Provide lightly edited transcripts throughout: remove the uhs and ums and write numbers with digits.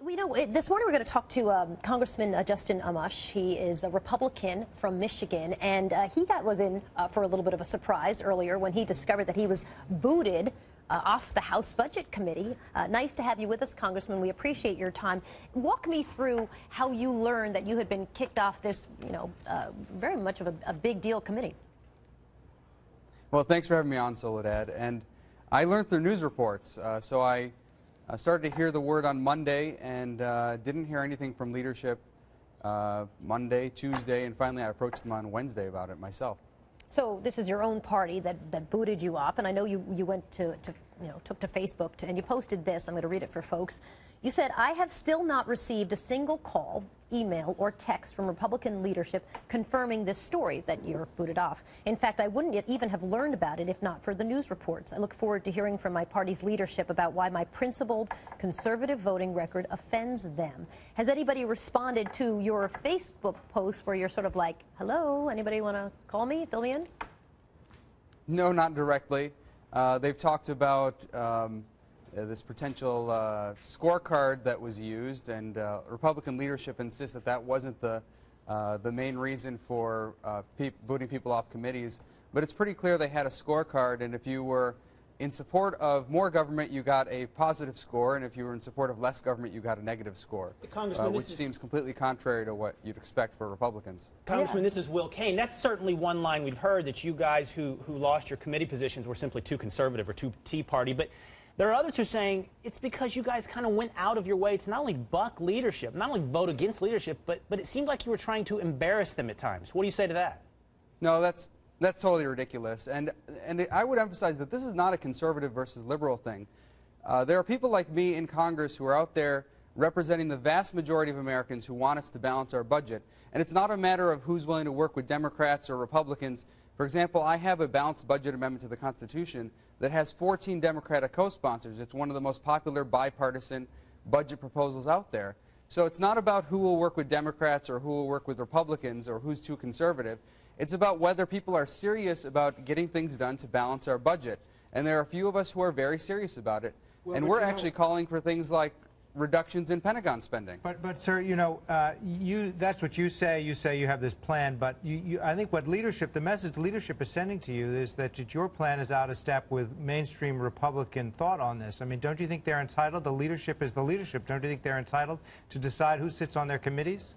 This morning we're going to talk to Congressman Justin Amash. He is a Republican from Michigan, and he was in for a little bit of a surprise earlier when he discovered that he was booted off the House Budget Committee. Nice to have you with us, Congressman. We appreciate your time. Walk me through how you learned that you had been kicked off this, very much of a big deal committee. Well, thanks for having me on, Soledad. And I learned through news reports, so I started to hear the word on Monday and didn't hear anything from leadership Monday, Tuesday, and finally I approached them on Wednesday about it myself. So this is your own party that booted you off, and I know you went took to Facebook and you posted this. I'm going to read it for folks. You said, "I have still not received a single call, email, or text from Republican leadership confirming this story that you're booted off. In fact, I wouldn't even have learned about it if not for the news reports. I look forward to hearing from my party's leadership about why my principled conservative voting record offends them." Has anybody responded to your Facebook post where you're sort of like, hello, anybody want to call me, fill me in? No, not directly. They've talked about this potential scorecard that was used, and Republican leadership insists that that wasn't the main reason for booting people off committees. But it's pretty clear they had a scorecard, and if you were in support of more government, you got a positive score, and if you were in support of less government, you got a negative score, which seems completely contrary to what you'd expect for Republicans. Congressman, this is Will Kane. That's certainly one line we've heard, that you guys who lost your committee positions were simply too conservative or too Tea Party. But there are others who are saying it's because you guys kind of went out of your way to not only buck leadership, not only vote against leadership, but it seemed like you were trying to embarrass them at times. What do you say to that? No, that's totally ridiculous. And I would emphasize that this is not a conservative versus liberal thing. There are people like me in Congress who are out there representing the vast majority of Americans who want us to balance our budget. And it's not a matter of who's willing to work with Democrats or Republicans. For example, I have a balanced budget amendment to the Constitution that has 14 Democratic co-sponsors. It's one of the most popular bipartisan budget proposals out there. So it's not about who will work with Democrats or who will work with Republicans or who's too conservative. It's about whether people are serious about getting things done to balance our budget. And there are a few of us who are very serious about it. Well, and we're actually calling for things like reductions in Pentagon spending. But sir, that's what you say. You say you have this plan, but I think what the message leadership is sending to you is that your plan is out of step with mainstream Republican thought on this. I mean, don't you think they're entitled? The leadership is the leadership. Don't you think they're entitled to decide who sits on their committees?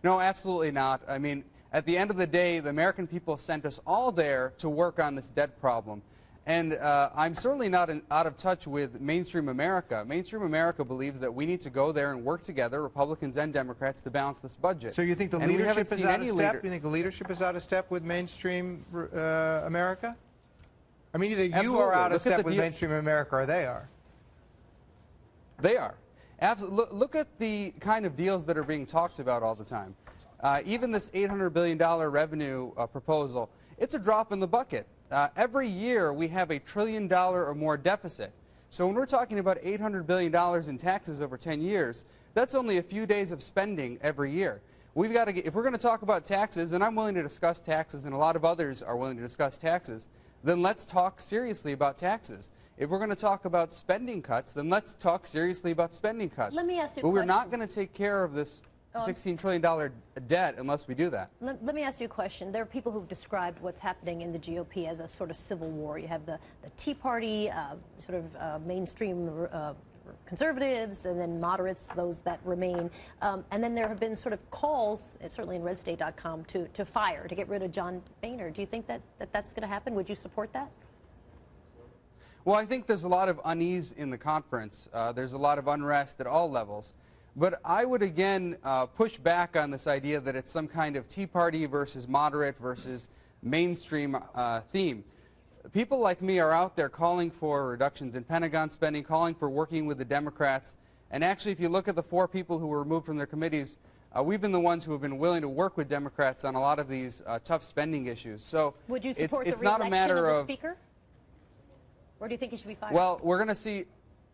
No, absolutely not. I mean, at the end of the day, the American people sent us all there to work on this debt problem. And I'm certainly not out of touch with mainstream America. Mainstream America believes that we need to go there and work together, Republicans and Democrats, to balance this budget. So you think the leadership is out of step? You think the leadership is out of step with mainstream America? I mean, either you are out of step with mainstream America or they are. They are. Absolutely. Look at the kind of deals that are being talked about all the time. Even this $800 billion revenue proposal, it's a drop in the bucket. Every year we have $1 trillion or more deficit. So when we're talking about $800 billion in taxes over 10 years, that's only a few days of spending every year. We've got to if we're going to talk about taxes, and I'm willing to discuss taxes, and a lot of others are willing to discuss taxes, then let's talk seriously about taxes. If we're going to talk about spending cuts, then let's talk seriously about spending cuts. Let me ask you a question. But we're not going to take care of this $16 trillion debt unless we do that. Let me ask you a question. There are people who've described what's happening in the GOP as a sort of civil war. You have the Tea Party, sort of mainstream conservatives, and then moderates, those that remain. And then there have been sort of calls, certainly in redstate.com, to fire, to get rid of John Boehner. Do you think that's going to happen? Would you support that? Well, I think there's a lot of unease in the conference. There's a lot of unrest at all levels. But I would again push back on this idea that it's some kind of Tea Party versus moderate versus mainstream theme. People like me are out there calling for reductions in Pentagon spending, calling for working with the Democrats. And actually, if you look at the 4 people who were removed from their committees, we've been the ones who have been willing to work with Democrats on a lot of these tough spending issues. So would you support it's the not a matter re-election of the Speaker? Or do you think he should be fired? Well, we're going to see.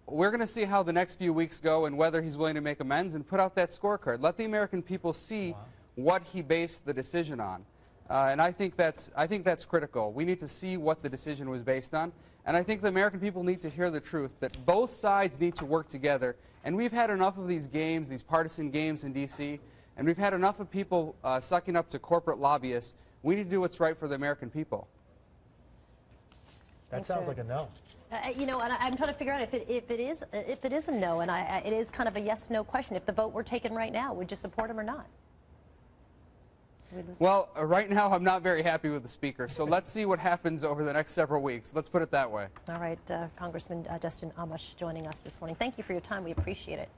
We're going to see how the next few weeks go and whether he's willing to make amends and put out that scorecard. Let the American people see what he based the decision on. And I think that's critical. We need to see what the decision was based on. And I think the American people need to hear the truth, that both sides need to work together And we've had enough of these games, these partisan games in D.C., and we've had enough of people sucking up to corporate lobbyists. We need to do what's right for the American people. That sounds like a no. You know, and I'm trying to figure out if it is a no, and it is kind of a yes/no question. If the vote were taken right now, would you support him or not? Well, right now I'm not very happy with the Speaker, so let's see what happens over the next several weeks. Let's put it that way. All right, Congressman Justin Amash joining us this morning. Thank you for your time. We appreciate it.